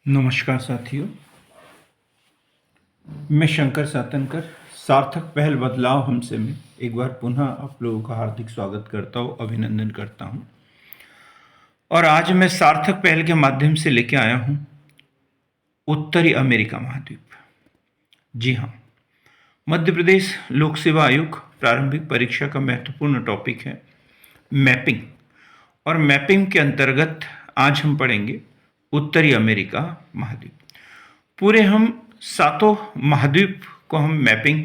नमस्कार साथियों, मैं शंकर सातनकर सार्थक पहल बदलाव हमसे में एक बार पुनः आप लोगों का हार्दिक स्वागत करता हूँ, अभिनंदन करता हूँ। और आज मैं सार्थक पहल के माध्यम से लेके आया हूँ उत्तरी अमेरिका महाद्वीप। जी हाँ, मध्य प्रदेश लोक सेवा आयोग प्रारंभिक परीक्षा का महत्वपूर्ण टॉपिक है मैपिंग। और मैपिंग के अंतर्गत आज हम पढ़ेंगे उत्तरी अमेरिका महाद्वीप। पूरे हम सातों महाद्वीप को हम मैपिंग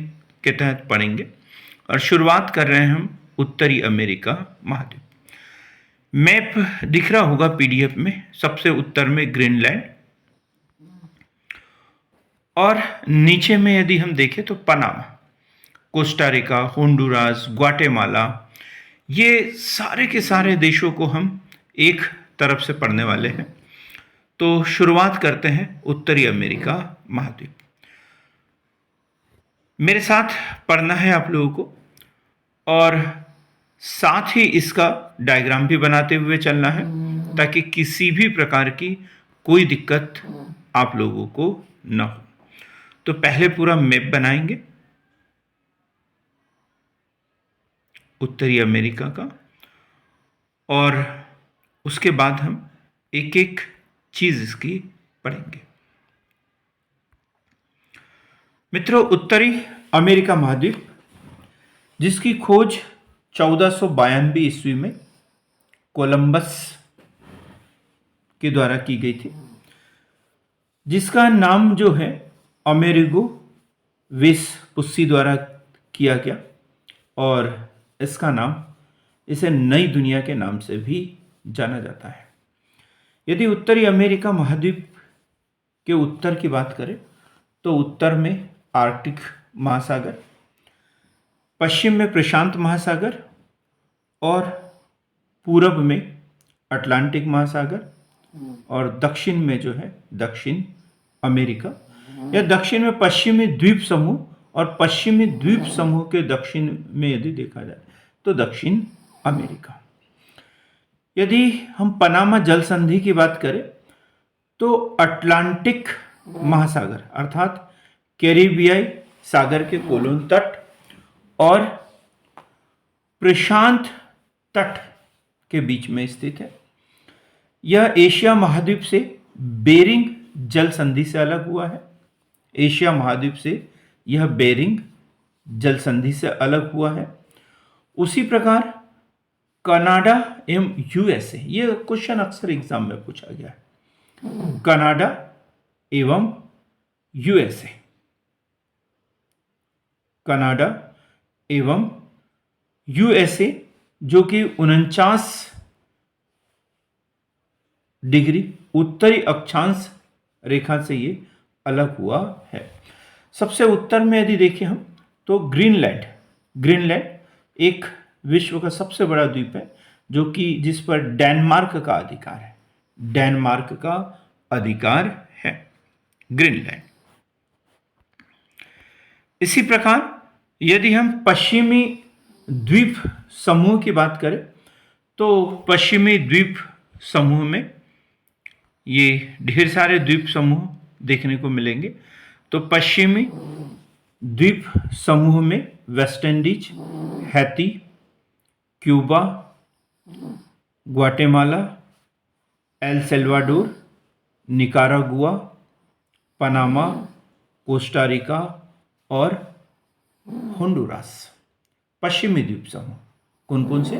के तहत पढ़ेंगे और शुरुआत कर रहे हैं हम उत्तरी अमेरिका महाद्वीप। मैप दिख रहा होगा पीडीएफ में, सबसे उत्तर में ग्रीनलैंड और नीचे में यदि हम देखें तो पनामा, कोस्टारिका, होंडुरास, ग्वाटेमाला, ये सारे के सारे देशों को हम एक तरफ से पढ़ने वाले हैं। तो शुरुआत करते हैं उत्तरी अमेरिका महाद्वीप। मेरे साथ पढ़ना है आप लोगों को और साथ ही इसका डायग्राम भी बनाते हुए चलना है ताकि किसी भी प्रकार की कोई दिक्कत आप लोगों को न हो। तो पहले पूरा मैप बनाएंगे उत्तरी अमेरिका का और उसके बाद हम एक एक चीज इसकी पढ़ेंगे। मित्रों, उत्तरी अमेरिका महाद्वीप जिसकी खोज 1492 ईस्वी में कोलंबस के द्वारा की गई थी, जिसका नाम जो है अमेरिगो वेस्पुस्सी द्वारा किया गया और इसका नाम, इसे नई दुनिया के नाम से भी जाना जाता है। यदि उत्तरी अमेरिका महाद्वीप के उत्तर की बात करें तो उत्तर में आर्कटिक महासागर, पश्चिम में प्रशांत महासागर और पूरब में अटलांटिक महासागर और दक्षिण में जो है दक्षिण अमेरिका, या दक्षिण में पश्चिमी द्वीप समूह और पश्चिमी द्वीप समूह के दक्षिण में यदि देखा जाए तो दक्षिण अमेरिका। यदि हम पनामा जल संधि की बात करें तो अटलांटिक महासागर अर्थात कैरिबियाई सागर के कोलोन तट और प्रशांत तट के बीच में स्थित है। यह एशिया महाद्वीप से बेरिंग जल संधि से अलग हुआ है। एशिया महाद्वीप से यह बेरिंग जल संधि से अलग हुआ है। उसी प्रकार कनाडा एवं यूएसए, यह क्वेश्चन अक्सर एग्जाम में पूछा गया है। कनाडा एवं यूएसए, कनाडा एवं यूएसए जो कि 49 डिग्री उत्तरी अक्षांश रेखा से ये अलग हुआ है। सबसे उत्तर में यदि देखें हम तो ग्रीनलैंड, ग्रीनलैंड एक विश्व का सबसे बड़ा द्वीप है जो कि जिस पर डेनमार्क का अधिकार है, डेनमार्क का अधिकार है ग्रीनलैंड। इसी प्रकार यदि हम पश्चिमी द्वीप समूह की बात करें तो पश्चिमी द्वीप समूह में ये ढेर सारे द्वीप समूह देखने को मिलेंगे। तो पश्चिमी द्वीप समूह में waste Indies, Haiti, Cuba, Guatemala, El Salvador, Nicaragua, Panama, Costa Rica और होंडुरास। पश्चिमी द्वीप समूह कौन कौन से?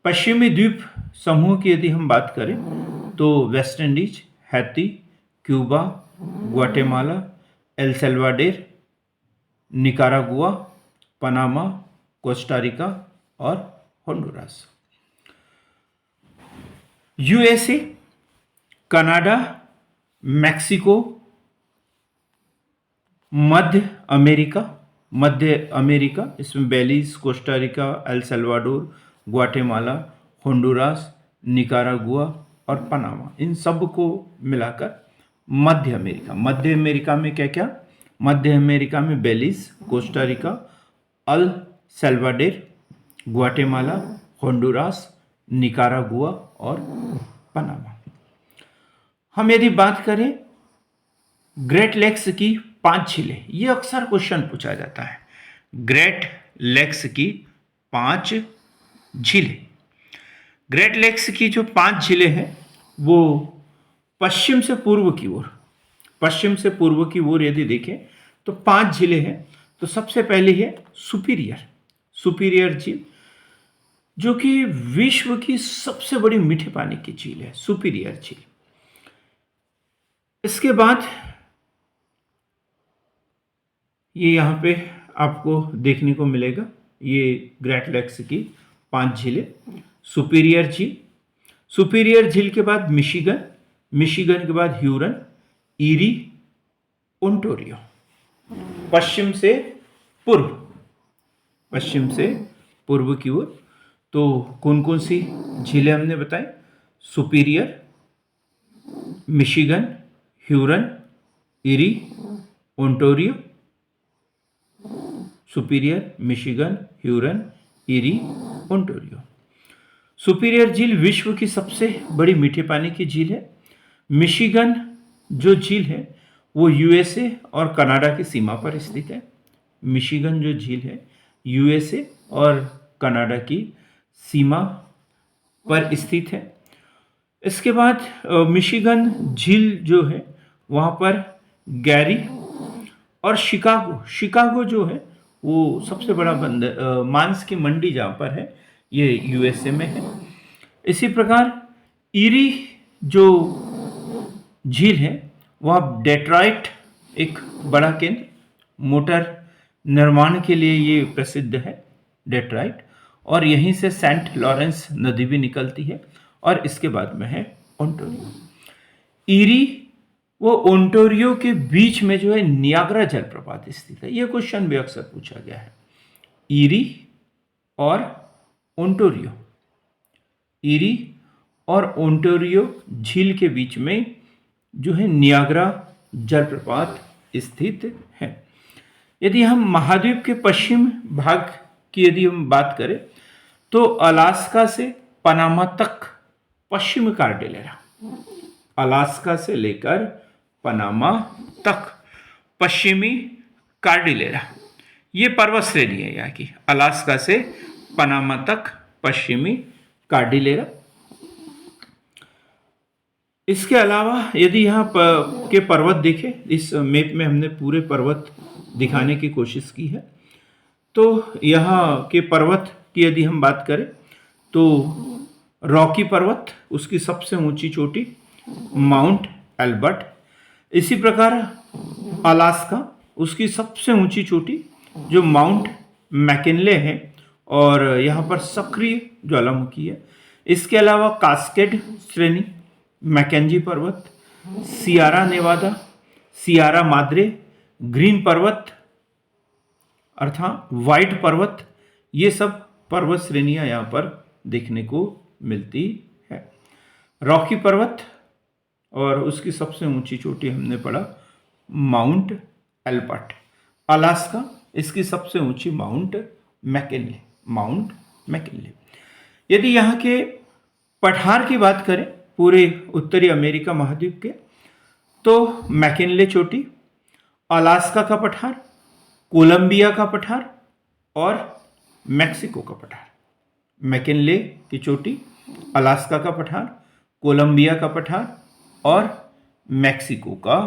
पश्चिमी द्वीप समूह की यदि हम बात करें तो West Indies, Haiti, Cuba, Guatemala, El Salvador, Nicaragua, Panama, Costa Rica और होंडुरास। यूएसए, कनाडा, मैक्सिको, मध्य अमेरिका, इसमें Belize, Costa Rica, El Salvador, Guatemala, Honduras, Nicaragua और पनामा, इन सब को मिलाकर मध्य अमेरिका। मध्य अमेरिका में क्या क्या? मध्य अमेरिका में Belize, Costa Rica, El Salvador, Guatemala, Honduras, Nicaragua और पनामा। हम यदि बात करें ग्रेट लेक्स की 5 झीलें, ये अक्सर क्वेश्चन पूछा जाता है। ग्रेट लेक्स की 5 झीलें। ग्रेट लेक्स की जो 5 झीलें हैं वो पश्चिम से पूर्व की ओर, पश्चिम से पूर्व की ओर यदि देखें तो 5 झीलें हैं। तो सबसे पहली है सुपीरियर, सुपीरियर झील, जो कि विश्व की सबसे बड़ी मीठे पानी की झील है, सुपीरियर झील। इसके बाद ये यहाँ पे आपको देखने को मिलेगा, ये ग्रेट लेक्स की 5 झीलें। सुपीरियर झील, सुपीरियर झील के बाद मिशिगन, मिशिगन के बाद ह्यूरन, ईरी, ओंटारियो। पश्चिम से पूर्व, पश्चिम से पूर्व की ओर तो कौन कौन सी झीलें हमने बताई? Superior, Michigan, Huron, Erie, Ontario. Superior, Michigan, Huron, Erie, Ontario. Superior झील विश्व की सबसे बड़ी मीठे पानी की झील है। मिशिगन जो झील है वो यूएसए और कनाडा की सीमा पर स्थित है। मिशिगन जो झील है यूएसए और कनाडा की सीमा पर स्थित है। इसके बाद मिशिगन झील जो है वहाँ पर गैरी और शिकागो, शिकागो जो है वो सबसे बड़ा मांस की मंडी जहाँ पर है, ये यूएसए में है। इसी प्रकार ईरी जो झील है वह डेट्रॉइट, एक बड़ा केंद्र, मोटर निर्माण के लिए ये प्रसिद्ध है डेट्रॉइट, और यहीं से सेंट लॉरेंस नदी भी निकलती है। और इसके बाद में है ओंटारियो। ईरी वो ओंटारियो के बीच में जो है नियाग्रा जलप्रपात स्थित है। यह क्वेश्चन भी अक्सर पूछा गया है। ईरी और ओंटारियो, ईरी और ओंटारियो झील के बीच में जो है नियाग्रा जलप्रपात स्थित है। यदि हम महाद्वीप के पश्चिम भाग की यदि हम बात करें तो अलास्का से पनामा तक पश्चिम कार्डिलेरा, अलास्का से लेकर पनामा तक पश्चिमी कार्डिलेरा, ये पर्वत श्रेणी है यहाँ की। अलास्का से पनामा तक पश्चिमी कार्डिलेरा। इसके अलावा यदि यहाँ के पर्वत देखें, इस मैप में हमने पूरे पर्वत दिखाने की कोशिश की है। तो यहाँ के पर्वत की यदि हम बात करें तो रॉकी पर्वत, उसकी सबसे ऊंची चोटी माउंट एल्बर्ट। इसी प्रकार अलास्का, उसकी सबसे ऊंची चोटी जो माउंट मैकिनले है और यहाँ पर सक्रिय ज्वालामुखी है। इसके अलावा कास्केड श्रेणी, मैकेंजी पर्वत, Sierra Nevada, Sierra Madre, Green पर्वत अर्थात वाइट पर्वत, ये सब पर्वत श्रेणियां यहाँ पर देखने को मिलती है। रॉकी पर्वत और उसकी सबसे ऊंची चोटी हमने पढ़ा माउंट एल्बर्ट। अलास्का, इसकी सबसे ऊंची माउंट मैकिनले, माउंट मैकिनले। यदि यहाँ के पठार की बात करें पूरे उत्तरी अमेरिका महाद्वीप के, तो मैकिनले चोटी, अलास्का का पठार, कोलंबिया का पठार और मैक्सिको का पठार। मैकिनले की चोटी, अलास्का का पठार, कोलंबिया का पठार और मैक्सिको का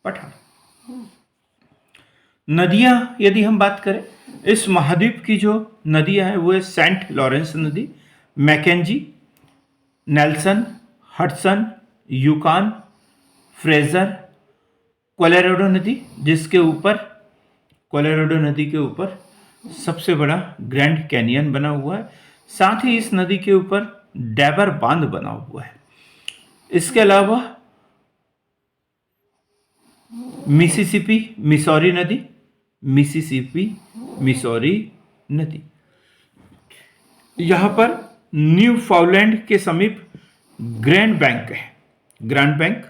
पठार। नदियां यदि हम बात करें, इस महाद्वीप की जो नदियां हैं वो है सेंट लॉरेंस नदी, Mackenzie, Nelson, Hudson, Yukon, Fraser, Colorado नदी, जिसके ऊपर, कोलोराडो नदी के ऊपर सबसे बड़ा ग्रैंड कैनियन बना हुआ है। साथ ही इस नदी के ऊपर डैबर बांध बना हुआ है। इसके अलावा मिसिसिपी मिसौरी नदी, मिसिसिपी मिसौरी नदी। यहाँ पर न्यू फाउलैंड के समीप ग्रैंड बैंक है, ग्रैंड बैंक,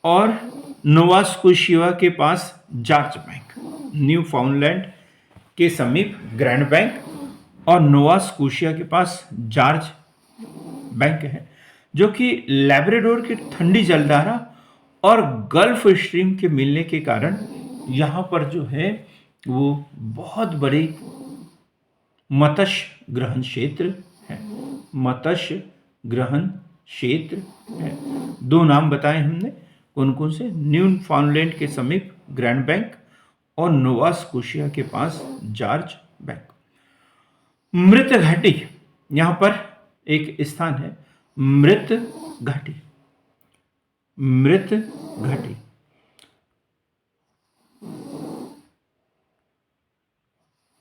और नोवा स्कोशिया के पास जॉर्ज बैंक। न्यू फाउंडलैंड के समीप ग्रैंड बैंक और नोवा स्कोशिया के पास जॉर्ज बैंक है। जो कि लैब्राडोर की ठंडी जलधारा और गल्फ स्ट्रीम के मिलने के कारण यहाँ पर जो है वो बहुत बड़े मत्स्य ग्रहण क्षेत्र है। मत्स्य ग्रहण क्षेत्र है। दो नाम बताए हमने, कौन कौन से? न्यूफाउंडलैंड के समीप ग्रैंड बैंक और नोवा स्कोशिया के पास जॉर्ज बैंक। मृत घाटी, यहाँ पर एक स्थान है मृत घाटी। मृत घाटी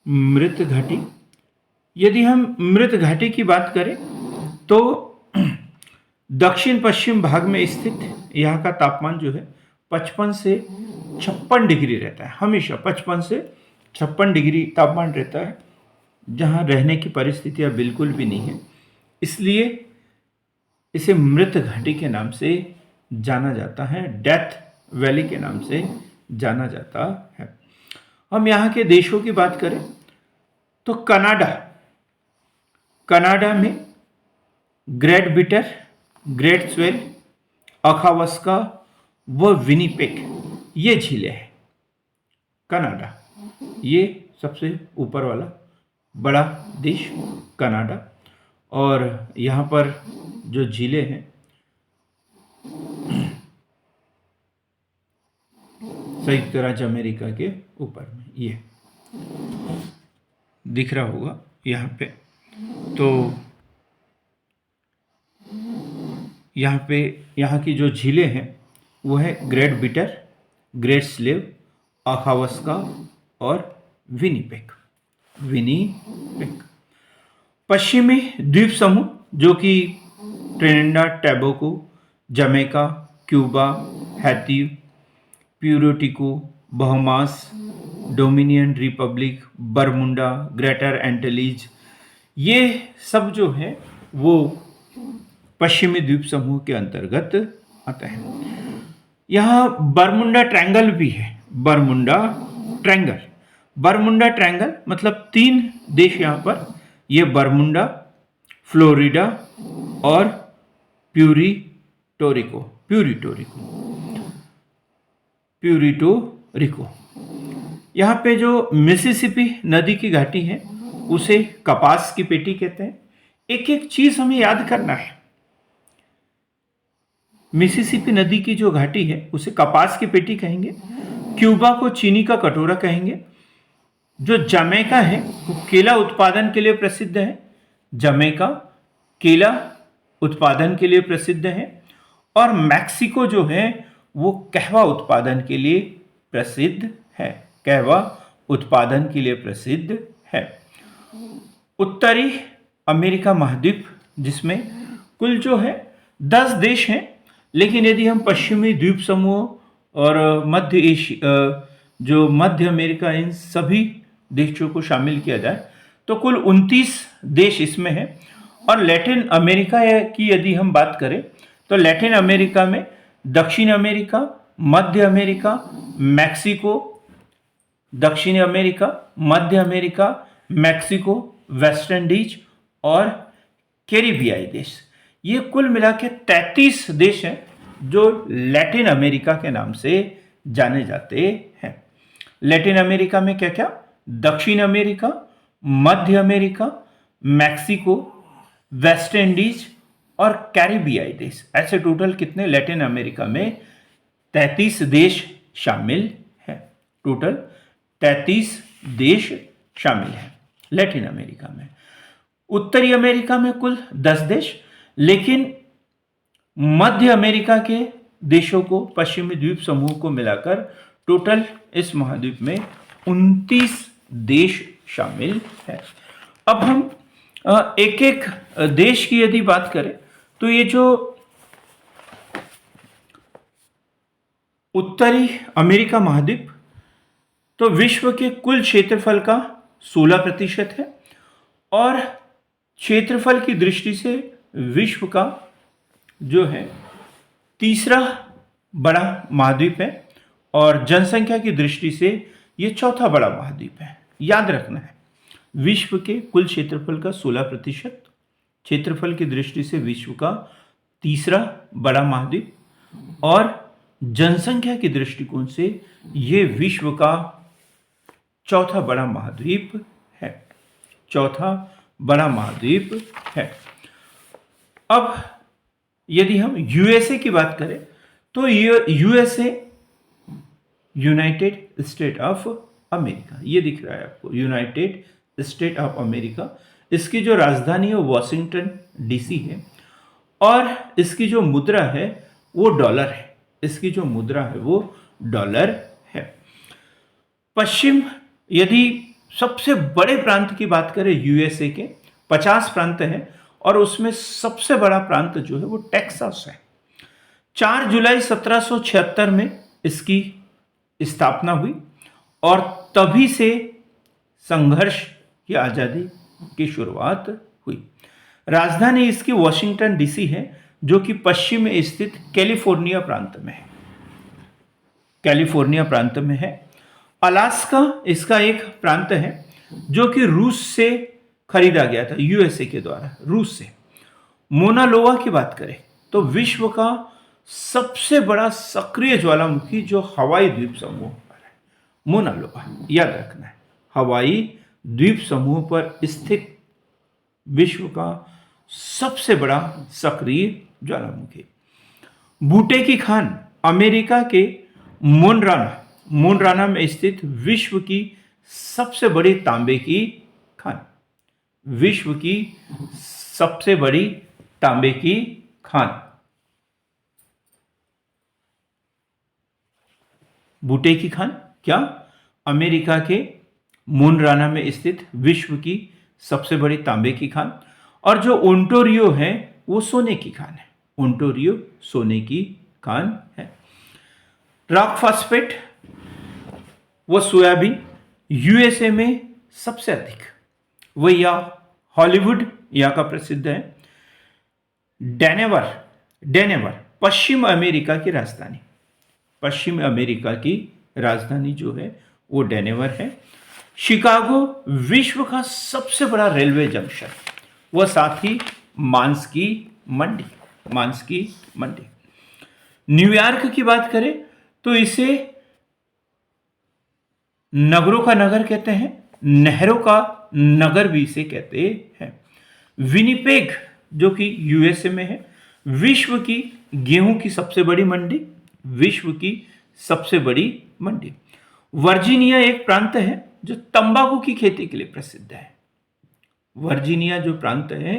मृत घाटी, यदि हम मृत घाटी की बात करें तो दक्षिण पश्चिम भाग में स्थित यहाँ का तापमान जो है 55 से 56 डिग्री रहता है। हमेशा 55 से 56 डिग्री तापमान रहता है, जहाँ रहने की परिस्थितियाँ बिल्कुल भी नहीं है। इसलिए इसे मृत घाटी के नाम से जाना जाता है, डेथ वैली के नाम से जाना जाता है। हम यहाँ के देशों की बात करें तो कनाडा में ग्रेट बिटर, ग्रेट स्वेल, अखावस्का व विनिपेग ये झीलें हैं। कनाडा ये सबसे ऊपर वाला बड़ा देश कनाडा, और यहाँ पर जो झीलें हैं संयुक्त राज्य अमेरिका के ऊपर में, ये दिख रहा होगा यहाँ पे। तो यहाँ की जो झीलें हैं वो है Great Bitter, Great Slave, Athabasca और विनिपेग। पश्चिमी द्वीप समूह जो कि Trinidad Tobago, Jamaica, Cuba, Haiti, Puerto, Bahamas, Dominion Republic, Bermuda, Greater Antilles, ये सब जो है वो पश्चिमी द्वीप समूह के अंतर्गत आता है। यहाँ बरमुडा ट्रायंगल भी है। बरमुडा ट्रायंगल मतलब 3 देश यहाँ पर, ये बरमुडा, फ्लोरिडा और प्यूर्टो रिको। यहाँ पे जो मिसिसिपी नदी की घाटी है उसे कपास की पेटी कहते हैं। एक एक चीज हमें याद करना है। मिसिसिपी नदी की जो घाटी है उसे कपास की पेटी कहेंगे, क्यूबा को चीनी का कटोरा कहेंगे, जो जमैका है वो केला उत्पादन के लिए प्रसिद्ध है। जमैका केला उत्पादन के लिए प्रसिद्ध है। और मैक्सिको जो है वो कहवा उत्पादन के लिए प्रसिद्ध है। कहवा उत्पादन के लिए प्रसिद्ध है। उत्तरी अमेरिका महाद्वीप, जिसमें कुल जो है 10 देश हैं, लेकिन यदि हम पश्चिमी द्वीप समूह और मध्य एशिया, जो मध्य अमेरिका, इन सभी देशों को शामिल किया जाए तो कुल 29 देश इसमें हैं। और लैटिन अमेरिका की यदि हम बात करें तो लैटिन अमेरिका में दक्षिण अमेरिका, मध्य अमेरिका, मैक्सिको, दक्षिण अमेरिका, मध्य अमेरिका, मैक्सिको, वेस्ट इंडीज और कैरिबियाई देश, ये कुल मिला के 33 देश हैं जो लैटिन अमेरिका के नाम से जाने जाते हैं। लैटिन अमेरिका में क्या क्या? दक्षिण अमेरिका, मध्य अमेरिका, मैक्सिको, वेस्ट इंडीज और कैरिबियाई देश। ऐसे टोटल कितने? लैटिन अमेरिका में 33 देश शामिल हैं। टोटल 33 देश शामिल हैं लैटिन अमेरिका में। उत्तरी अमेरिका में कुल 10 देश, लेकिन मध्य अमेरिका के देशों को, पश्चिमी द्वीप समूह को मिलाकर टोटल इस महाद्वीप में 29 देश शामिल है। अब हम एक एक देश की यदि बात करें तो ये जो उत्तरी अमेरिका महाद्वीप तो विश्व के कुल क्षेत्रफल का 16% है और क्षेत्रफल की दृष्टि से विश्व का जो है तीसरा बड़ा महाद्वीप है और जनसंख्या की दृष्टि से ये चौथा बड़ा महाद्वीप है। याद रखना है, विश्व के कुल क्षेत्रफल का 16%, क्षेत्रफल की दृष्टि से विश्व का तीसरा बड़ा महाद्वीप और जनसंख्या के दृष्टिकोण से ये विश्व का चौथा बड़ा महाद्वीप है। चौथा बड़ा महाद्वीप है। अब यदि हम यूएसए की बात करें तो USA United state of America, ये दिख रहा है आपको, यूनाइटेड स्टेट ऑफ अमेरिका। इसकी जो राजधानी है वॉशिंगटन डीसी है और इसकी जो मुद्रा है वो डॉलर है। इसकी जो मुद्रा है वो डॉलर है। पश्चिम, यदि सबसे बड़े प्रांत की बात करें यूएसए के 50 प्रांत हैं और उसमें सबसे बड़ा प्रांत जो है वो टेक्सास है। 4 जुलाई 1776 में इसकी स्थापना हुई और तभी से संघर्ष की आज़ादी की शुरुआत हुई। राजधानी इसकी वॉशिंगटन डीसी है जो कि पश्चिम में स्थित कैलिफोर्निया प्रांत में है। कैलिफोर्निया प्रांत में है। अलास्का इसका एक प्रांत है जो कि रूस से खरीदा गया था, यूएसए के द्वारा, रूस से। मोना की बात करें तो विश्व का सबसे बड़ा सक्रिय ज्वालामुखी जो हवाई द्वीप समूह पर है, मोना याद रखना है, हवाई द्वीप समूह पर स्थित विश्व का सबसे बड़ा सक्रिय ज्वालामुखी। बूटे की खान अमेरिका के मोनराना में स्थित विश्व की सबसे बड़ी तांबे की खान, विश्व की सबसे बड़ी तांबे की खान। बूटे की खान क्या? अमेरिका के मोनराना में स्थित विश्व की सबसे बड़ी तांबे की खान। और जो ओंटारियो है वो सोने की खान है। ओंटारियो सोने की खान है। रॉक फॉस्फेट व सोयाबीन यूएसए में सबसे अधिक, वह हॉलीवुड यहाँ का प्रसिद्ध है। डेनेवर पश्चिम अमेरिका की राजधानी, पश्चिम अमेरिका की राजधानी जो है वो डेनेवर है। शिकागो विश्व का सबसे बड़ा रेलवे जंक्शन, वह साथ ही मांस की मंडी। न्यूयॉर्क की बात करें तो इसे नगरों का नगर कहते हैं, नहरों का नगर भी इसे कहते हैं। विनिपेग जो कि यूएसए में है, विश्व की गेहूं की सबसे बड़ी मंडी, विश्व की सबसे बड़ी मंडी। वर्जीनिया एक प्रांत है जो तंबाकू की खेती के लिए प्रसिद्ध है। वर्जीनिया जो प्रांत है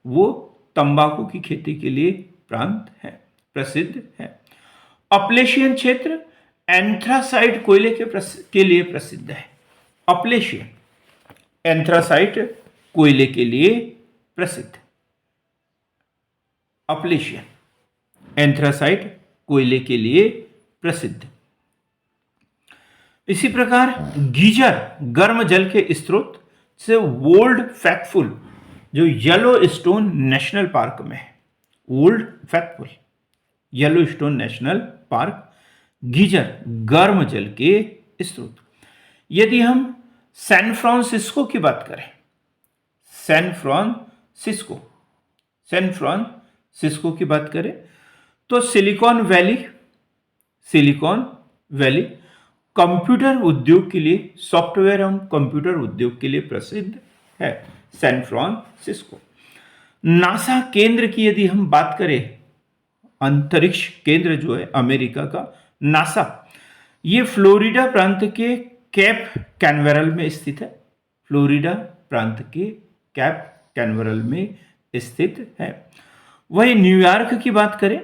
वो तंबाकू की खेती के लिए प्रसिद्ध है। अपलेशियन क्षेत्र एंथ्रासाइट कोयले के लिए प्रसिद्ध है। अपलेशियन एंथ्रासाइट कोयले के लिए प्रसिद्ध। अपलेशियन एंथ्रासाइट कोयले के लिए प्रसिद्ध। इसी प्रकार गीजर गर्म जल के स्रोत से वर्ल्ड फैक्टफुल जो येलो स्टोन नेशनल पार्क में है, world factful yellow stone national park, geyser गर्म जल के स्रोत। यदि हम सैन फ्रांसिस्को की बात करें, सैन फ्रांसिस्को की बात करें तो सिलिकॉन वैली कंप्यूटर उद्योग के लिए, सॉफ्टवेयर एवं कंप्यूटर उद्योग के लिए प्रसिद्ध है सैन फ्रांसिस्को। नासा केंद्र की यदि हम बात करें, अंतरिक्ष केंद्र जो है अमेरिका का नासा, ये फ्लोरिडा प्रांत के कैप कैनवेरल में स्थित है। फ्लोरिडा प्रांत के कैप कैनवेरल में स्थित है। वही न्यूयॉर्क की बात करें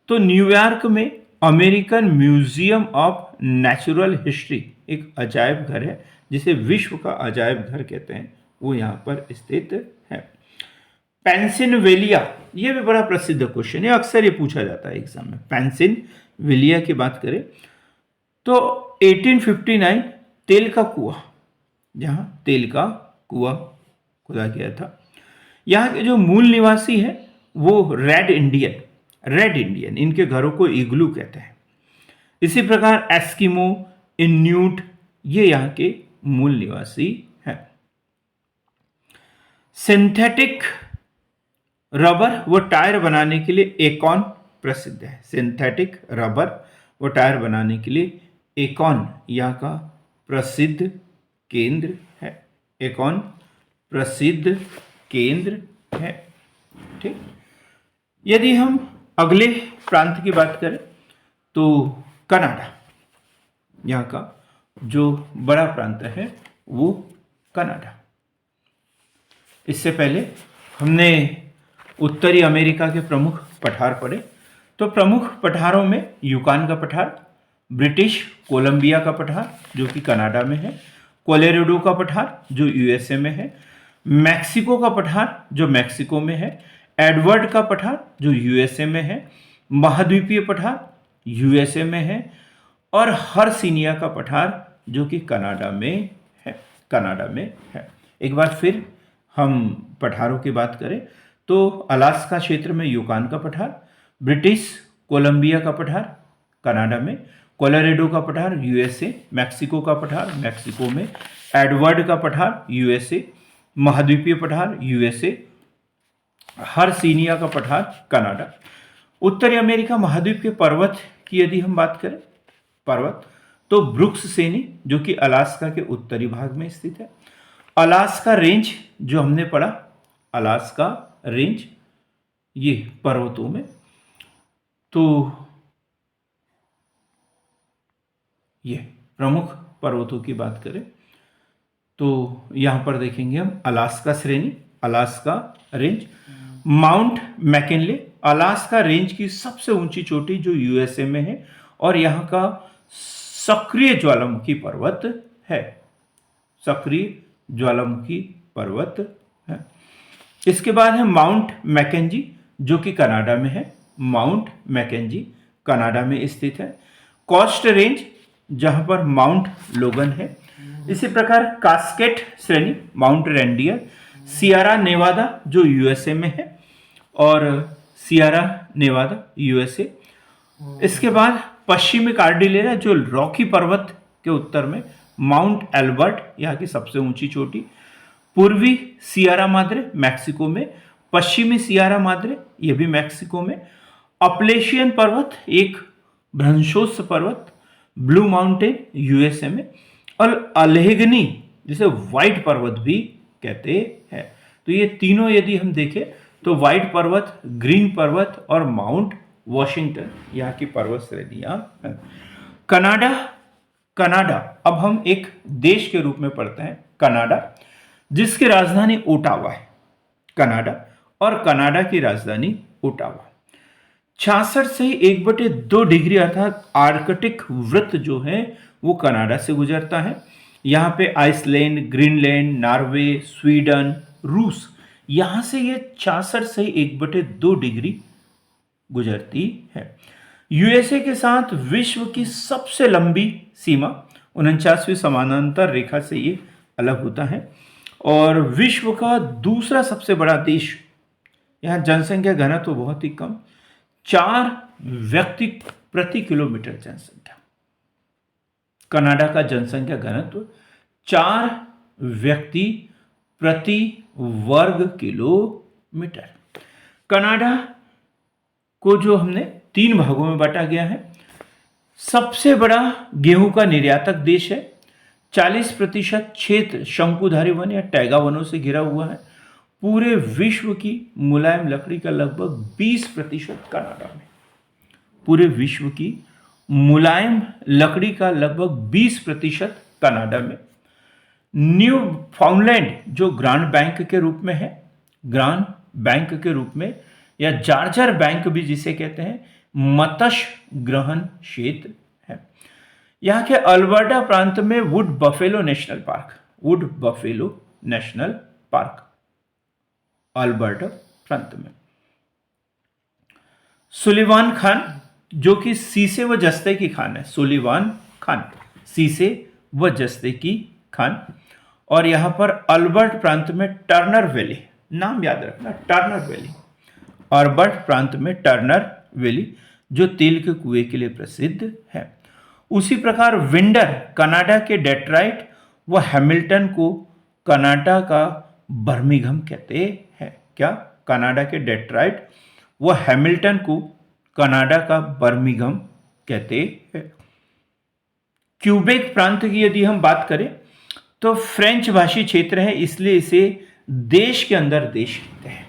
तो न्यूयॉर्क में American museum of natural history, एक अजायब घर है जिसे विश्व का अजायब घर कहते हैं, वो यहाँ पर स्थित है। पेंसिल्वेनिया, ये भी बड़ा प्रसिद्ध क्वेश्चन है, अक्सर ये पूछा जाता है एग्जाम में। पेंसिल्वेनिया की बात करें तो 1859 तेल का कुआं, जहाँ तेल का कुआं खोदा गया था। यहाँ के जो मूल निवासी हैं वो रेड इंडियन, इनके घरों को इग्लू कहते हैं। इसी प्रकार एस्किमो, इन्यूट, ये यहाँ के मूल निवासी हैं। सिंथेटिक रबर व टायर बनाने के लिए एकॉन प्रसिद्ध है। सिंथेटिक रबर व टायर बनाने के लिए एकॉन यहाँ का प्रसिद्ध केंद्र है। एकॉन प्रसिद्ध केंद्र है। ठीक। यदि हम अगले प्रांत की बात करें तो कनाडा, यहाँ का जो बड़ा प्रांत है वो कनाडा। इससे पहले हमने उत्तरी अमेरिका के प्रमुख पठार पढ़े। तो प्रमुख पठारों में यूकान का पठार, ब्रिटिश कोलंबिया का पठार जो कि कनाडा में है, कोलोराडो का पठार जो यूएसए में है, मैक्सिको का पठार जो मैक्सिको में है, एडवर्ड का पठार जो यूएसए में है, महाद्वीपीय पठार यूएसए में है, और हर्सिनिया का पठार जो कि कनाडा में है। कनाडा में है। एक बार फिर हम पठारों की बात करें तो अलास्का क्षेत्र में यूकान का पठार, ब्रिटिश कोलंबिया का पठार कनाडा में, कोलोराडो का पठार यूएसए, मैक्सिको का पठार मैक्सिको में, एडवर्ड का पठार यूएसए, महाद्वीपीय पठार यूएसए, हर्सिनिया का पठार कनाडा। उत्तरी अमेरिका महाद्वीप के पर्वत की यदि हम बात करें, पर्वत तो ब्रुक्स श्रेणी जो कि अलास्का के उत्तरी भाग में स्थित है, अलास्का रेंज जो हमने पढ़ा, अलास्का रेंज ये पर्वतों में, तो ये प्रमुख पर्वतों की बात करें तो यहां पर देखेंगे हम अलास्का श्रेणी, Alaska range, mount McKinley Alaska range की सबसे ऊंची चोटी जो यूएसए में है और यहां का सक्रिय ज्वालामुखी पर्वत है। सक्रिय ज्वालामुखी पर्वत है। इसके बाद है माउंट मैकेंजी जो कि कनाडा में है। माउंट मैकेंजी कनाडा में स्थित है। कॉस्ट रेंज जहां पर माउंट लोगन है। इसी प्रकार कास्केट श्रेणी माउंट रेंडियर, सियारा नेवादा जो यूएसए में है और सियारा नेवादा यूएसए। इसके बाद पश्चिमी कार्डिलेरा जो रॉकी पर्वत के उत्तर में, माउंट एल्बर्ट यहाँ की सबसे ऊंची चोटी, पूर्वी सियारा माद्रे मैक्सिको में, पश्चिमी सियारा माद्रे ये भी मैक्सिको में, अपलेशियन पर्वत एक भ्रंशोत्स पर्वत ब्लू माउंटेन यूएसए में, और अलेगनी जिसे व्हाइट पर्वत भी कहते हैं। तो ये तीनों यदि हम देखें तो व्हाइट पर्वत, ग्रीन पर्वत और माउंट वॉशिंगटन यहाँ की पर्वत श्रेणियां हैं। कनाडा, कनाडा अब हम एक देश के रूप में पढ़ते हैं कनाडा, जिसकी राजधानी ओटावा है। कनाडा और कनाडा की राजधानी ओटावा। 66 से 1/2 डिग्री अर्थात आर्कटिक वृत्त जो है वो कनाडा से गुजरता है। यहाँ पे आइसलैंड, ग्रीनलैंड, नॉर्वे, स्वीडन, रूस, यहाँ से ये 66 से 1/2 डिग्री गुजरती है। यूएसए के साथ विश्व की सबसे लंबी सीमा 49वीं समानांतर रेखा से ये अलग होता है और विश्व का दूसरा सबसे बड़ा देश। यहाँ जनसंख्या घनत्व तो बहुत ही कम, 4 व्यक्ति प्रति किलोमीटर जनसंख्या। कनाडा का जनसंख्या घनत्व 4 व्यक्ति प्रति वर्ग किलोमीटर। कनाडा को जो हमने 3 भागों में बांटा गया है। सबसे बड़ा गेहूं का निर्यातक देश है। 40% क्षेत्र शंकुधारी वन या टैगा वनों से घिरा हुआ है। पूरे विश्व की मुलायम लकड़ी का लगभग 20% कनाडा में। पूरे विश्व की मुलायम लकड़ी का लगभग 20% कनाडा में। न्यू फाउंडलैंड जो ग्रांड बैंक के रूप में है, ग्रांड बैंक के रूप में या जार्जर बैंक भी जिसे कहते हैं, मत्स्य ग्रहण क्षेत्र है। यहाँ के अल्बर्टा प्रांत में would buffalo national park, would buffalo national park Alberta प्रांत में। सुलिवान खान जो कि सीसे व जस्ते की खान है। सुलिवान खान, सीसे व जस्ते की खान। और यहाँ पर अल्बर्ट प्रांत में टर्नर वैली, नाम याद रखना, टर्नर वैली। अल्बर्ट प्रांत में टर्नर वैली जो तेल के कुएं के लिए प्रसिद्ध है। उसी प्रकार विंडर कनाडा के डेट्रॉइट व हैमिल्टन को कनाडा का बर्मिंघम कहते हैं। क्या? कनाडा के डेट्रॉइट व हैमिल्टन को कनाडा का बर्मिंघम कहते हैं। क्यूबेक प्रांत की यदि हम बात करें तो फ्रेंच भाषी क्षेत्र है, इसलिए इसे देश के अंदर देश कहते हैं।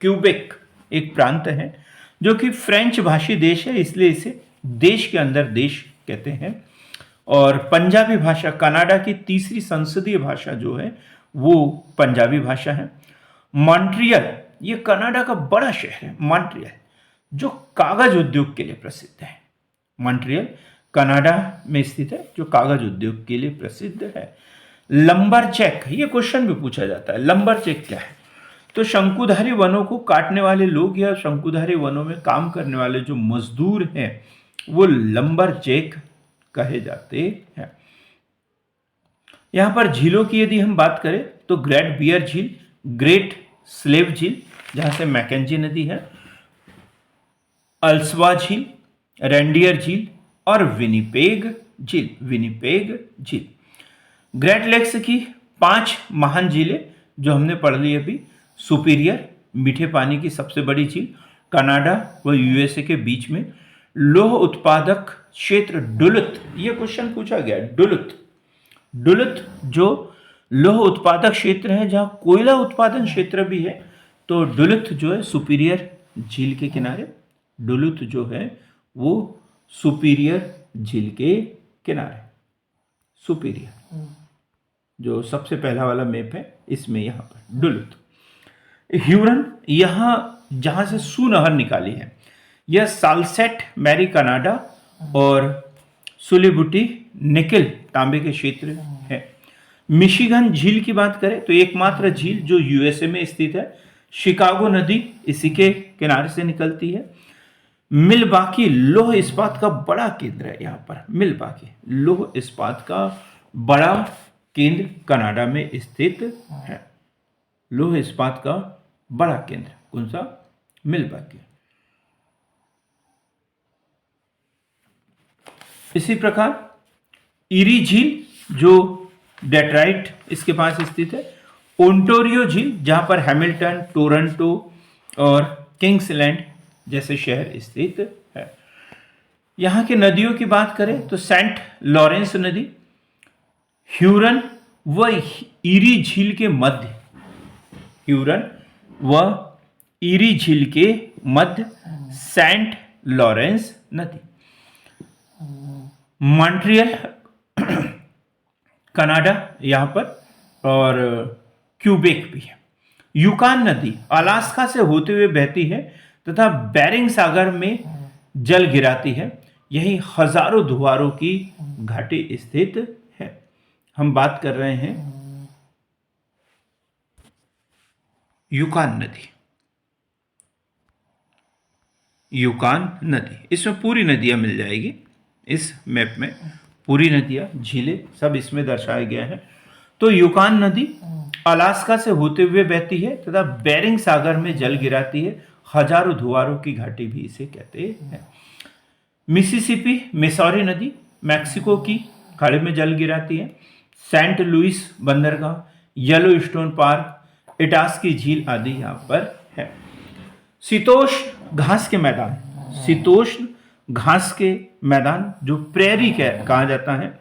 क्यूबेक एक प्रांत है जो कि फ्रेंच भाषी देश है, इसलिए इसे देश के अंदर देश कहते हैं। और पंजाबी भाषा, कनाडा की तीसरी संसदीय भाषा जो है वो पंजाबी भाषा है। मॉन्ट्रियल, ये कनाडा का बड़ा शहर है मॉन्ट्रियल, जो कागज उद्योग के लिए प्रसिद्ध है। मॉन्ट्रियल कनाडा में स्थित है, जो कागज उद्योग के लिए प्रसिद्ध है। लंबरचेक, ये क्वेश्चन भी पूछा जाता है, लंबरचेक क्या है? तो शंकुधारी वनों को काटने वाले लोग या शंकुधारी वनों में काम करने वाले जो मजदूर हैं वो लंबरचेक कहे जाते हैं। यहां पर झीलों की यदि हम बात करें तो ग्रेट बियर झील, ग्रेट स्लेव झील जहां से मैकेंजी नदी है, अल्सवा झील, रेंडियर झील और विनिपेग झील। विनिपेग झील ग्रेट लेक्स की 5 महान झीलें जो हमने पढ़ ली अभी। सुपीरियर, मीठे पानी की सबसे बड़ी झील, कनाडा व यूएसए के बीच में। लौह उत्पादक क्षेत्र डुलुथ, ये क्वेश्चन पूछा गया। डुलुथ जो लौह उत्पादक क्षेत्र है, जहां कोयला उत्पादन क्षेत्र भी है, तो डुलुथ जो है सुपीरियर झील के किनारे, डुलुथ जो है वो सुपीरियर झील के किनारे। सुपीरियर जो सबसे पहला वाला मैप है इसमें यहां पर डुलुथ। ह्यूरन, यहां जहां से सू नहर निकाली है, यह साल्सेट मैरी कनाडा और सुलिबुटी निकल तांबे के क्षेत्र है। मिशिगन झील की बात करें तो एकमात्र झील जो यूएसए में स्थित है, शिकागो नदी इसी के किनारे से निकलती है। मिलवाकी लौह इस्पात का बड़ा केंद्र है। यहां पर मिलवाकी लौह इस्पात का बड़ा केंद्र कनाडा में स्थित है। लौह इस्पात का बड़ा केंद्र कौन सा? मिलवाकी। इसी प्रकार इरी झील जो डेट्राइट इसके पास स्थित है। ओंटारियो झील जहां पर हैमिल्टन, टोरंटो और किंग्सलैंड जैसे शहर स्थित है। यहां की नदियों की बात करें तो सेंट लॉरेंस नदी, ह्यूरन व इरी झील के मध्य, ह्यूरन व इरी झील के मध्य सेंट लॉरेंस नदी। मॉन्ट्रियल कनाडा यहां पर, और क्यूबेक भी है। यूकान नदी अलास्का से होते हुए बहती है तथा बेरिंग सागर में जल गिराती है। यही हजारों धुआरों की घाटी स्थित है। हम बात कर रहे हैं यूकान नदी। यूकान नदी, इसमें पूरी नदियां मिल जाएगी। इस मैप में पूरी नदियां, झीलें सब इसमें दर्शाया गया है। तो यूकान नदी अलास्का से होते हुए बहती है तथा बेरिंग सागर में जल गिराती है। हजारों धुआरों की घाटी भी इसे कहते हैं। मिसिसिपी मिसौरी नदी मैक्सिको की खाड़ी में जल गिराती है। सेंट लुइस बंदरगाह, येलो स्टोन पार्क, इटास्की झील आदि यहाँ पर है। शीतोष्ण घास के मैदान, शीतोष्ण घास के मैदान जो प्रेरी कहा जाता है।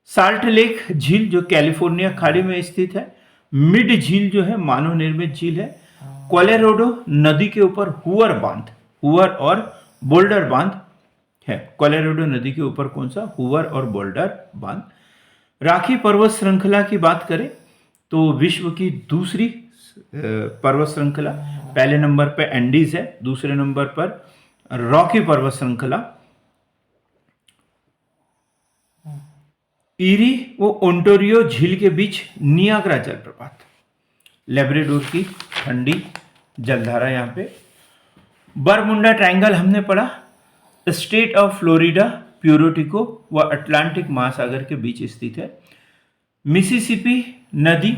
साल्ट लेक झील जो कैलिफोर्निया खाड़ी में स्थित है। मिड झील जो है मानव निर्मित झील है। कोलोराडो नदी के ऊपर हुअर बांध, हुअर और बोल्डर बांध है। कोलोराडो नदी के ऊपर कौन सा? हुअर और बोल्डर बांध। राखी पर्वत श्रृंखला की बात करें तो विश्व की दूसरी पर्वत श्रृंखला, पहले नंबर पर एंडीज है, दूसरे नंबर पर रॉकी पर्वत श्रृंखला। इरी वो ओंटारियो झील के बीच नियाग्रा जलप्रपात, लेब्राडोर की ठंडी जलधारा यहाँ पे। बरमुंडा ट्रायंगल हमने पढ़ा, स्टेट ऑफ फ्लोरिडा, प्यूर्टो व अटलांटिक महासागर के बीच स्थित है। मिसिसिपी नदी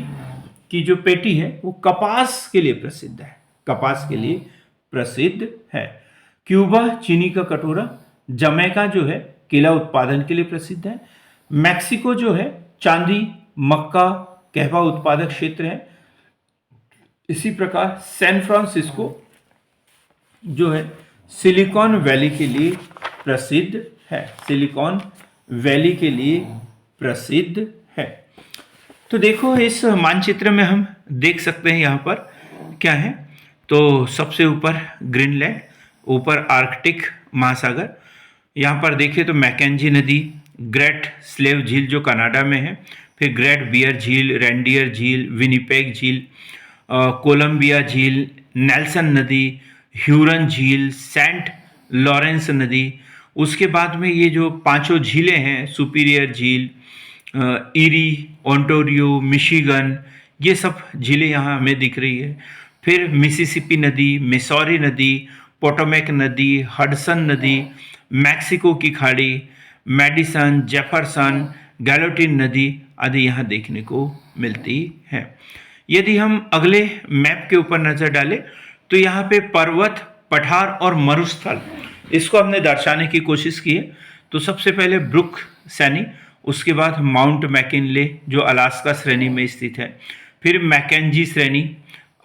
की जो पेटी है वो कपास के लिए प्रसिद्ध है, कपास के लिए प्रसिद्ध है। क्यूबा चीनी का कटोरा, जमैका जो है केला उत्पादन के लिए प्रसिद्ध है। मैक्सिको जो है चांदी, मक्का, कहवा उत्पादक क्षेत्र है। इसी प्रकार सैन फ्रांसिस्को जो है सिलिकॉन वैली के लिए प्रसिद्ध है, सिलिकॉन वैली के लिए प्रसिद्ध है। तो देखो इस मानचित्र में हम देख सकते हैं यहाँ पर क्या है, तो सबसे ऊपर ग्रीनलैंड, ऊपर आर्कटिक महासागर, यहाँ पर देखिए तो मैकेंजी नदी, ग्रेट स्लेव झील जो कनाडा में है, फिर ग्रेट बियर झील, रेंडियर झील, विनिपेग झील, कोलंबिया झील, नेल्सन नदी, ह्यूरन झील, सेंट लॉरेंस नदी। उसके बाद में ये जो पांचों झीलें हैं, सुपीरियर झील, ईरी, ओंटारियो, मिशिगन, ये सब झीलें यहाँ हमें दिख रही है। फिर मिसिसिपी नदी, मिसौरी नदी, पोटोमैक नदी, हडसन नदी, मैक्सिको की खाड़ी, मैडिसन, जेफरसन, गैलोटिन नदी आदि यहाँ देखने को मिलती है। यदि हम अगले मैप के ऊपर नजर डालें तो यहाँ पे पर्वत, पठार और मरुस्थल, इसको हमने दर्शाने की कोशिश की है। तो सबसे पहले ब्रुक सैनी, उसके बाद माउंट मैकिनले जो अलास्का श्रेणी में स्थित है, फिर मैकेंजी श्रेणी,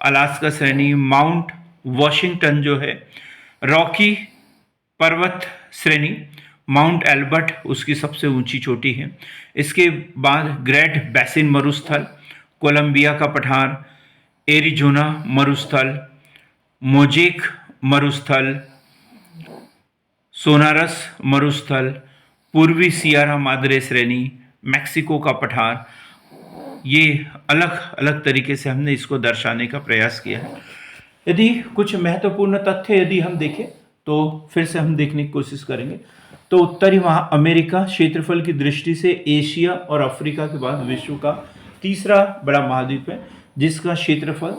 अलास्का श्रेणी, माउंट वॉशिंगटन जो है, रॉकी पर्वत श्रेणी, माउंट एल्बर्ट उसकी सबसे ऊंची चोटी है। इसके बाद ग्रेट बेसिन मरुस्थल, कोलंबिया का पठार, एरिजोना मरुस्थल, मोजेक मरुस्थल, सोनारस मरुस्थल, पूर्वी सियारा मादरे श्रेणी, मैक्सिको का पठार, ये अलग अलग तरीके से हमने इसको दर्शाने का प्रयास किया है। यदि कुछ महत्वपूर्ण तथ्य यदि हम देखें तो फिर से हम देखने की कोशिश करेंगे। तो उत्तरी अमेरिका क्षेत्रफल की दृष्टि से एशिया और अफ्रीका के बाद विश्व का तीसरा बड़ा महाद्वीप है, जिसका क्षेत्रफल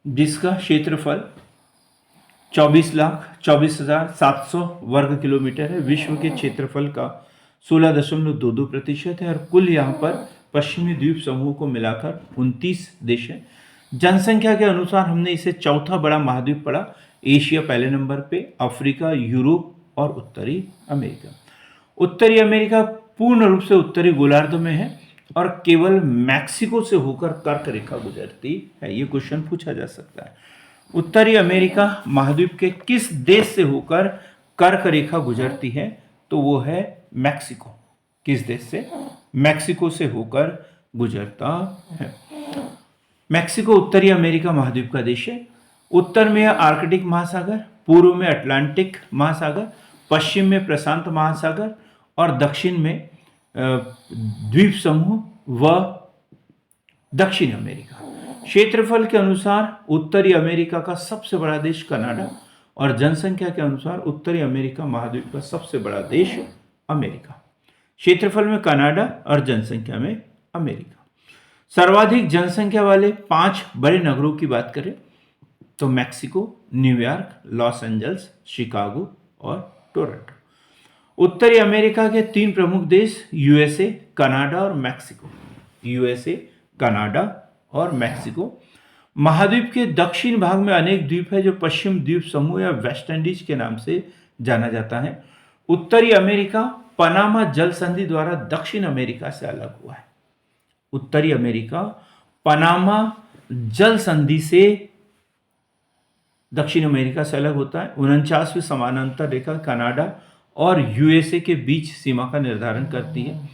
24,24,700 वर्ग किलोमीटर है। विश्व के क्षेत्रफल का 16.22% है और कुल यहाँ पर पश्चिमी द्वीप समूह को मिलाकर 29 देश हैं। जनसंख्या के अनुसार हमने इसे चौथा बड़ा महाद्वीप पढ़ा। एशिया पहले नंबर पे, अफ्रीका, यूरोप और उत्तरी अमेरिका। उत्तरी अमेरिका पूर्ण रूप से उत्तरी गोलार्ध में है और केवल मैक्सिको से होकर कर्क रेखा गुजरती है। ये क्वेश्चन पूछा जा सकता है। उत्तरी अमेरिका महाद्वीप के किस देश से होकर कर्क रेखा गुजरती है? तो वो है मैक्सिको। किस देश से? मैक्सिको से होकर गुजरता है। मैक्सिको उत्तरी अमेरिका महाद्वीप का देश है। उत्तर में आर्कटिक महासागर, पूर्व में अटलांटिक महासागर, पश्चिम में प्रशांत महासागर और दक्षिण में द्वीप समूह व दक्षिण अमेरिका। क्षेत्रफल के अनुसार उत्तरी अमेरिका का सबसे बड़ा देश कनाडा और जनसंख्या के अनुसार उत्तरी अमेरिका महाद्वीप का सबसे बड़ा देश अमेरिका। क्षेत्रफल में कनाडा और जनसंख्या में अमेरिका। सर्वाधिक जनसंख्या वाले 5 बड़े नगरों की बात करें तो Mexico, New York, Los Angeles, Chicago और टोरंटो। उत्तरी अमेरिका के 3 प्रमुख देश यूएसए, कनाडा और मैक्सिको। यूएसए, कनाडा और मैक्सिको। महाद्वीप के दक्षिण भाग में अनेक द्वीप है जो पश्चिम द्वीप समूह या वेस्ट इंडीज के नाम से जाना जाता है। उत्तरी अमेरिका पनामा जल संधि द्वारा दक्षिण अमेरिका से अलग हुआ है। उत्तरी अमेरिका पनामा जल संधि से दक्षिण अमेरिका से अलग होता है। 49वीं समानांतर रेखा कनाडा और यूएसए के बीच सीमा का निर्धारण करती है।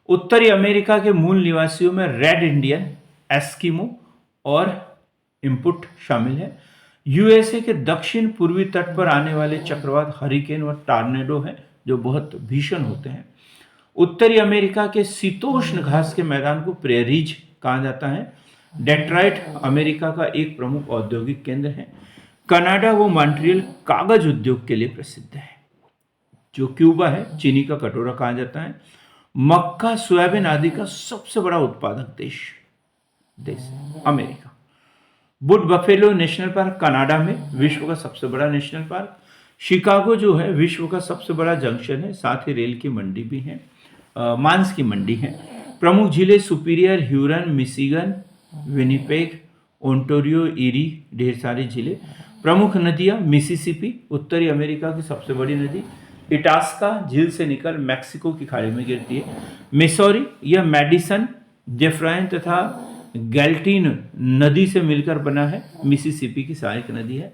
उत्तरी अमेरिका के मूल निवासियों में रेड इंडियन, एस्किमो और इम्पुट शामिल है। यूएसए के दक्षिण पूर्वी तट पर आने वाले चक्रवात, हरिकेन और टॉर्नेडो हैं जो बहुत भीषण होते हैं। उत्तरी अमेरिका के शीतोष्ण घास के मैदान को प्रेरीज कहा जाता है। डेट्रॉइट अमेरिका का एक प्रमुख औद्योगिक केंद्र है। कनाडा व मॉन्ट्रियल कागज उद्योग के लिए प्रसिद्ध है। जो क्यूबा है, चीनी का कटोरा कहा जाता है। मक्का, सोयाबीन आदि का सबसे बड़ा उत्पादक देश अमेरिका। बुट बफेलो नेशनल पार्क कनाडा में विश्व का सबसे बड़ा नेशनल पार्क। शिकागो जो है विश्व का सबसे बड़ा जंक्शन है, साथ ही रेल की मंडी भी है, मांस की मंडी है। प्रमुख झीलें Superior, Huron, Michigan, Winnipeg, Ontario, Erie, ढेर सारी झीलें। प्रमुख नदियां मिसिसिपी उत्तरी अमेरिका की सबसे बड़ी नदी, इटास्का झील से निकल मैक्सिको की खाड़ी में गिरती है। मिसौरी यह मैडिसन, जेफराइन तथा गैल्टीन नदी से मिलकर बना है, मिसिसिपी की सहायक नदी है।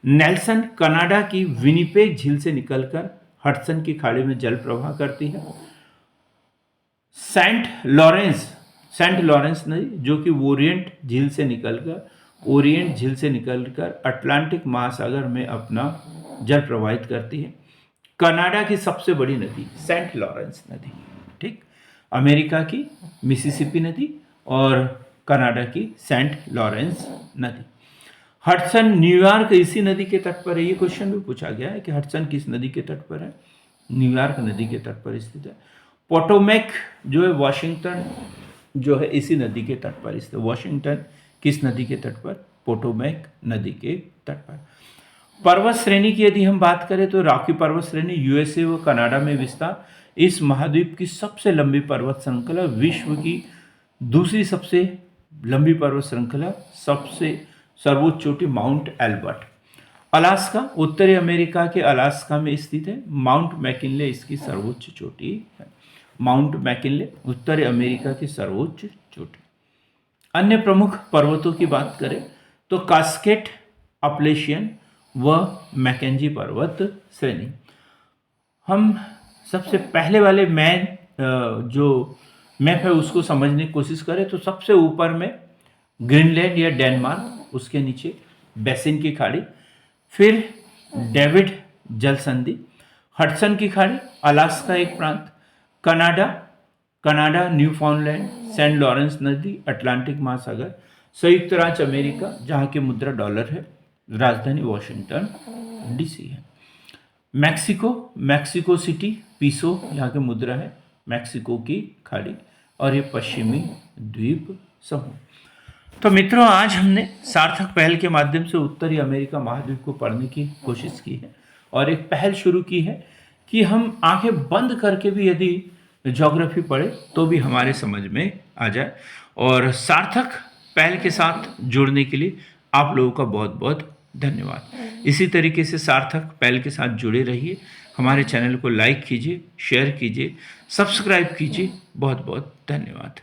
नेल्सन कनाडा की विनिपेग झील से निकलकर हडसन की खाड़ी में जल प्रवाह करती है। सेंट लॉरेंस नदी जो कि ओरिएंट झील से निकलकर अटलांटिक महासागर में अपना जल प्रवाहित करती है। कनाडा की सबसे बड़ी नदी सेंट लॉरेंस नदी, ठीक। अमेरिका की मिसिसिपी नदी और कनाडा की सेंट लॉरेंस नदी। हडसन न्यूयॉर्क इसी नदी के तट पर है। ये क्वेश्चन भी पूछा गया है कि हडसन किस नदी के तट पर है। न्यूयॉर्क नदी के तट पर स्थित है। पोटोमेक जो है वाशिंगटन जो है इसी नदी के तट पर स्थित है। वाशिंगटन किस नदी के तट पर? पोटोमेक नदी के तट पर। पर्वत श्रेणी की यदि हम बात करें तो रॉकी पर्वत श्रेणी यूएसए व कनाडा में विस्तार, इस महाद्वीप की सबसे लंबी पर्वत श्रृंखला, विश्व की दूसरी सबसे लंबी पर्वत श्रृंखला, सबसे सर्वोच्च चोटी माउंट एल्बर्ट। अलास्का उत्तरी अमेरिका के अलास्का में स्थित है। माउंट मैकिनले इसकी सर्वोच्च चोटी है। माउंट मैकिनले उत्तरी अमेरिका की सर्वोच्च चोटी। अन्य प्रमुख पर्वतों की बात करें तो कास्केड, अपलेशियन व मैकेंजी पर्वत श्रेणी। हम सबसे पहले वाले जो मैप है उसको समझने की कोशिश करें तो सबसे ऊपर में ग्रीनलैंड या डेनमार्क, उसके नीचे बेसिन की खाड़ी, फिर डेविड जल संधि, हडसन की खाड़ी, अलास्का एक प्रांत, कनाडा, न्यूफाउंडलैंड, सेंट लॉरेंस नदी, अटलांटिक महासागर, संयुक्त राज्य अमेरिका जहाँ की मुद्रा डॉलर है, राजधानी वॉशिंगटन डीसी है। मैक्सिको सिटी, पीसो यहाँ की मुद्रा है, मैक्सिको की खाड़ी, और ये पश्चिमी द्वीप समूह। तो मित्रों, आज हमने सार्थक पहल के माध्यम से उत्तरी अमेरिका महाद्वीप को पढ़ने की कोशिश की है और एक पहल शुरू की है कि हम आंखें बंद करके भी यदि ज्योग्राफी पढ़े तो भी हमारे समझ में आ जाए। और सार्थक पहल के साथ जुड़ने के लिए आप लोगों का बहुत बहुत धन्यवाद। इसी तरीके से सार्थक पहल के साथ जुड़े रहिए। हमारे चैनल को लाइक कीजिए, शेयर कीजिए, सब्सक्राइब कीजिए। बहुत बहुत धन्यवाद।